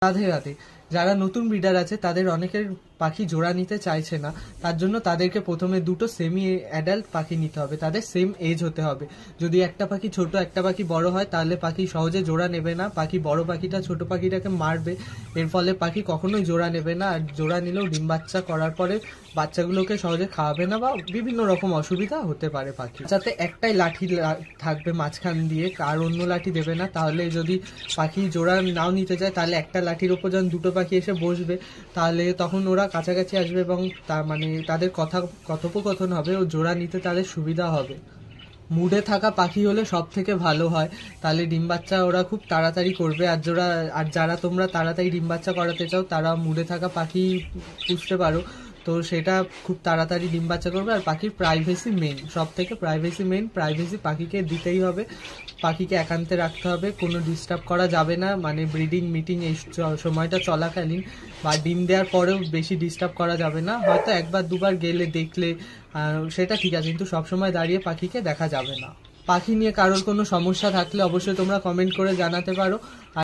রাধে রাধে। যারা নতুন ব্রিডার আছে তাদের অনেকের পাখি জোড়া নিতে চাইছে না, তার জন্য তাদেরকে প্রথমে দুটো সেমি অ্যাডাল্ট পাখি নিতে হবে, তাদের সেম এজ হতে হবে। যদি একটা পাখি ছোট একটা পাখি বড় হয় তাহলে পাখি সহজে জোড়া নেবে না, পাখি বড় পাখিটা ছোট পাখিটাকে মারবে, এর ফলে পাখি কখনোই জোড়া নেবে না। আর জোড়া নিলেও ডিম বাচ্চা করার পরে বাচ্চাগুলোকে সহজে খাওয়াবে না বা বিভিন্ন রকম অসুবিধা হতে পারে পাখি। যাতে একটাই লাঠি থাকবে মাঝখান দিয়ে, আর অন্য লাঠি দেবে না, তাহলে যদি পাখি জোড়া নাও নিতে চায় তাহলে একটা লাঠির ওপর যখন দুটো পাখি এসে বসবে তাহলে তখন ওরা কাছাকাছি আসবে এবং তার মানে তাদের কথোপকথন হবে ও জোড়া নিতে তাদের সুবিধা হবে। মুডে থাকা পাখি হলে সব থেকে ভালো হয়, তাহলে ডিম বাচ্চা ওরা খুব তাড়াতাড়ি করবে। আর যারা তোমরা তাড়াতাড়ি ডিম বাচ্চা করাতে চাও তারা মুডে থাকা পাখি পুষতে পারো, তো সেটা খুব তাড়াতাড়ি ডিম বাচ্চা করবে। আর পাখির প্রাইভেসি মেইন, সব থেকে প্রাইভেসি মেইন, প্রাইভেসি পাখিকে দিতেই হবে, পাখিকে একান্তে রাখতে হবে, কোনো ডিস্টার্ব করা যাবে না, মানে ব্রিডিং মিটিং এই সময়টা চলাকালীন বা ডিম দেওয়ার পরেও বেশি ডিস্টার্ব করা যাবে না। হয়তো একবার দুবার গেলে দেখলে সেটা ঠিক আছে, কিন্তু সবসময় দাঁড়িয়ে পাখিকে দেখা যাবে না। পাখি নিয়ে কারোর কোনো সমস্যা থাকলে অবশ্যই তোমরা কমেন্ট করে জানাতে পারো।